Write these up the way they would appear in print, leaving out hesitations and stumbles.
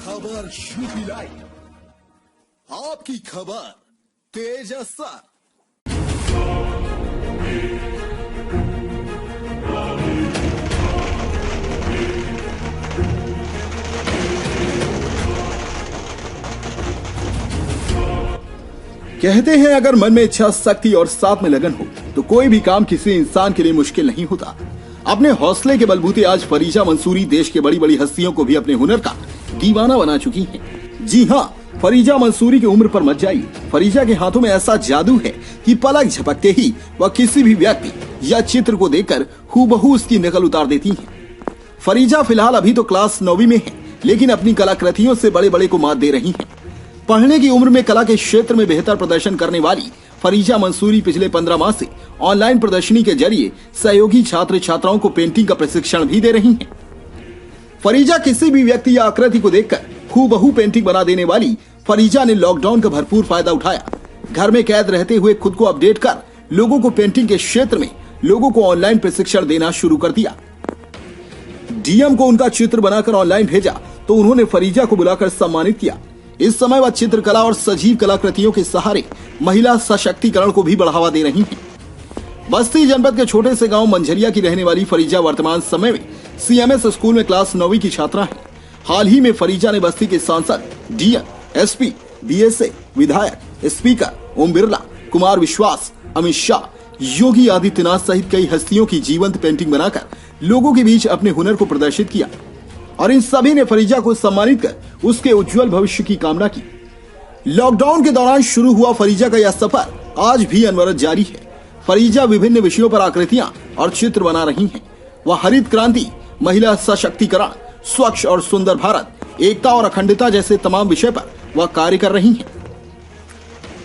खबर UP live, आपकी खबर तेज असर। कहते हैं अगर मन में इच्छा शक्ति और साथ में लगन हो तो कोई भी काम किसी इंसान के लिए मुश्किल नहीं होता। अपने हौसले के बलबूते आज फरीजा मंसूरी देश के बड़ी बड़ी हस्तियों को भी अपने हुनर का दीवाना बना चुकी हैं। जी हाँ, फरीजा मंसूरी की उम्र पर मत जाइए। फरीजा के हाथों में ऐसा जादू है कि पलक झपकते ही वह किसी भी व्यक्ति या चित्र को देखकर हूबहू उसकी नकल उतार देती हैं। फरीजा फिलहाल अभी तो क्लास 9वीं में है, लेकिन अपनी कलाकृतियों से बड़े बड़े को मात दे रही हैं। पढ़ने की उम्र में कला के क्षेत्र में बेहतर प्रदर्शन करने वाली फरीजा मंसूरी पिछले 15 माह से ऑनलाइन प्रदर्शनी के जरिए सहयोगी छात्र छात्राओं को पेंटिंग का प्रशिक्षण भी दे रही हैं। फरीजा किसी भी व्यक्ति या आकृति को देखकर हूबहू पेंटिंग बना देने वाली फरीजा ने लॉकडाउन का भरपूर फायदा उठाया। घर में कैद रहते हुए खुद को अपडेट कर लोगों को पेंटिंग के क्षेत्र में लोगों को ऑनलाइन प्रशिक्षण देना शुरू कर दिया। डीएम को उनका चित्र बनाकर ऑनलाइन भेजा तो उन्होंने फरीजा को बुलाकर सम्मानित किया। इस समय वह चित्रकला और सजीव कलाकृतियों के सहारे महिला सशक्तिकरण को भी बढ़ावा दे रही हैं। बस्ती जनपद के छोटे से गांव मंझरिया की रहने वाली फरीजा वर्तमान समय में सीएमएस स्कूल में क्लास 9वीं की छात्रा है। हाल ही में फरीजा ने बस्ती के सांसद, डीएम, एसपी, बीएसए, विधायक, स्पीकर ओम बिरला, कुमार विश्वास, अमित शाह, योगी आदित्यनाथ सहित कई हस्तियों की जीवंत पेंटिंग बनाकर लोगों के बीच अपने हुनर को प्रदर्शित किया और इन सभी ने फरीजा को सम्मानित कर उसके उज्जवल भविष्य की कामना की। लॉकडाउन के दौरान शुरू हुआ फरीजा का यह सफर आज भी अनवरत जारी है। फरीजा विभिन्न विषयों पर आकृतियां और चित्र बना रही हैं। वह हरित क्रांति, महिला सशक्तिकरण, स्वच्छ और सुंदर भारत, एकता और अखंडता जैसे तमाम विषय पर वह कार्य कर रही हैं।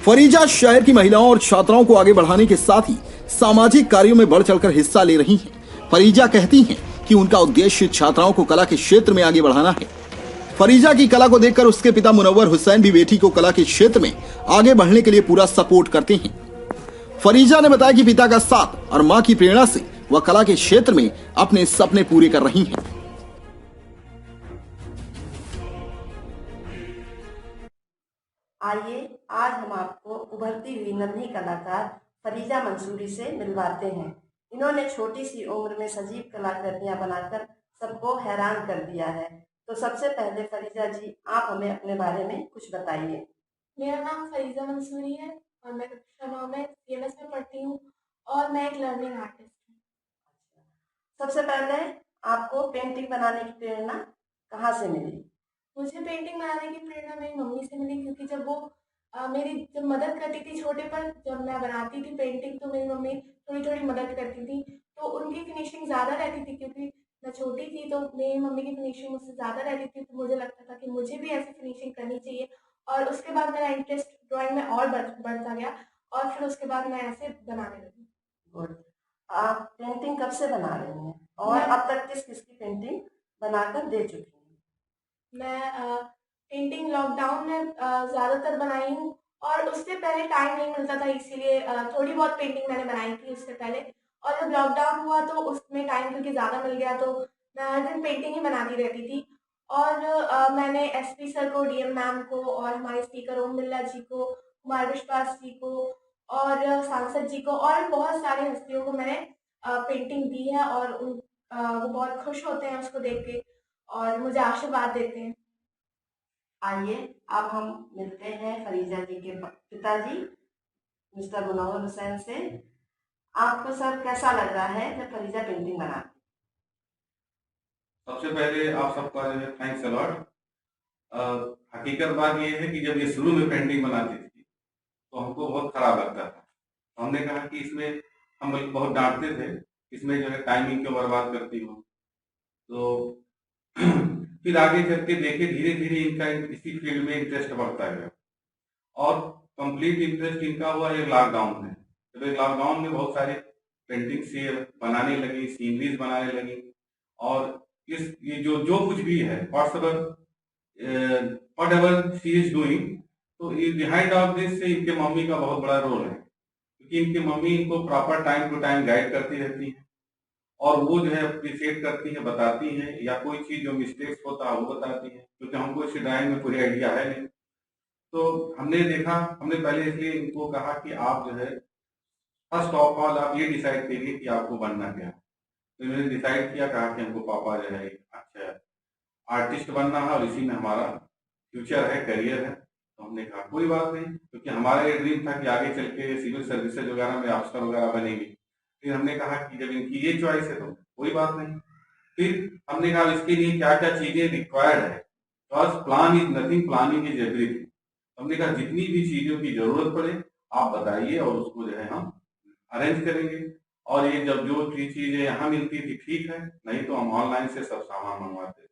फरीजा शहर की महिलाओं और छात्राओं को आगे बढ़ाने के साथ ही सामाजिक कार्यों में बढ़ चढ़कर हिस्सा ले रही हैं। फरीजा कहती हैं कि उनका उद्देश्य छात्राओं को कला के क्षेत्र में आगे बढ़ाना है। फरीजा की कला को देखकर उसके पिता मुनव्वर हुसैन भी बेटी को कला के क्षेत्र में आगे बढ़ने के लिए पूरा सपोर्ट करते हैं। फरीजा ने बताया कि पिता का साथ और मां की प्रेरणा से वह कला के क्षेत्र में अपने सपने पूरे कर रही हैं। आइए आज हम आपको उभरती हुई नन्ही कलाकार फरीजा मंसूरी से मिलवाते हैं। इन्होंने छोटी सी उम्र में सजीव कलाकृतियां बनाकर सबको हैरान कर दिया है। तो सबसे पहले फरीजा जी, आप हमें अपने बारे में कुछ बताइए। मेरा नाम फरीजा मंसूरी है और मैं कक्षा 9 में सीएमएस में पढ़ती हूँ और मैं एक लर्निंग आर्टिस्ट हूँ। सबसे पहले आपको पेंटिंग बनाने की प्रेरणा कहाँ से मिली? मुझे पेंटिंग बनाने की प्रेरणा मेरी मम्मी से मिली, क्योंकि जब वो मेरी मदद करती थी छोटे पर, जब मैं बनाती थी पेंटिंग तो मेरी मम्मी थोड़ी थोड़ी मदद करती थी, तो उनकी फिनिशिंग ज़्यादा रहती थी। क्योंकि मैं छोटी थी तो मेरी मम्मी की फिनिशिंग मुझसे ज़्यादा रहती थी, तो मुझे लगता था कि मुझे भी ऐसी फिनिशिंग करनी चाहिए। और उसके बाद मेरा इंटरेस्ट ड्राइंग में और बढ़ता गया और फिर उसके बाद मैं ऐसे बनाने लगी। गुड। आप पेंटिंग कब से बना रही हैं और अब तक किस किस की पेंटिंग बनाकर दे चुकी हैं? मैं पेंटिंग लॉकडाउन में ज़्यादातर बनाई हूँ और उससे पहले टाइम नहीं मिलता था, इसीलिए थोड़ी बहुत पेंटिंग मैंने बनाई थी उससे पहले। और जब लॉकडाउन हुआ तो उसमें टाइम क्योंकि ज़्यादा मिल गया तो मैं हर दिन पेंटिंग ही बनाती रहती थी। और मैंने एसपी सर को, डीएम मैम को और हमारे स्पीकर ओम बिरला जी को, कुमार विश्वास जी को और सांसद जी को और बहुत सारी हस्तियों को मैंने पेंटिंग दी है और वो बहुत खुश होते हैं उसको देख के और मुझे आशीर्वाद देते हैं। आइए अब हम मिलते हैं फरीजा जी के पिताजी मिस्टर मुनव्वर हुसैन से। आपको सर कैसा लग रहा है जब फरीजा पेंटिंग बनाती? सबसे पहले आप सबका जो है थैंक्स अलॉट। हकीकत बात ये है कि जब ये शुरू में पेंटिंग बनाती थी तो हमको बहुत खराब लगता था। हमने कहा कि इसमें हम बहुत डांटते थे, इसमें जो है टाइमिंग क्यों बर्बाद करती हो। तो फिर आगे चल के देखे धीरे धीरे इनका इसी फील्ड में इंटरेस्ट बढ़ता गया और कंप्लीट इंटरेस्ट इनका हुआ एक लॉकडाउन में। जब एक लॉकडाउन में बहुत सारे पेंटिंग्स ये बनाने लगी, सीनरीज बनाने लगी और ये जो कुछ भी है whatever she is doing, तो बिहाइंड ऑफ दिस इनके मम्मी का बहुत बड़ा रोल है, क्योंकि इनकी मम्मी इनको proper time to time guide करती रहती है और वो जो है अप्रिशिएट करती है, बताती हैं, या कोई चीज जो मिस्टेक्स होता है वो बताती है, क्योंकि हमको इस ड्राइंग में कोई आइडिया है नहीं। तो हमने देखा, हमने पहले इसलिए इनको कहा कि आप जो है फर्स्ट ऑफ ऑल आप ये डिसाइड करिए कि आपको बनना क्या है। तो इन्होंने डिसाइड किया, कहा कि हमको पापा जो है एक अच्छा आर्टिस्ट बनना है और इसी में हमारा फ्यूचर है, करियर है। तो हमने कहा कोई बात नहीं, क्योंकि हमारा ये ड्रीम था कि आगे चल के सिविल सर्विसेज वगैरह में अफसर वगैरह बनेंगे। फिर हमने कहा कि जब इनकी ये चॉइस है तो कोई बात नहीं। फिर हमने कहा इसके लिए क्या क्या चीजें रिक्वायर्ड है। First, plan is nothing, planning is everything. हमने कहा जितनी भी चीजों की जरूरत पड़े आप बताइए और उसको जो है हम अरेंज करेंगे। और ये जब जो चीजें यहाँ मिलती थी ठीक है, नहीं तो हम ऑनलाइन से सब सामान मंगवाते थे।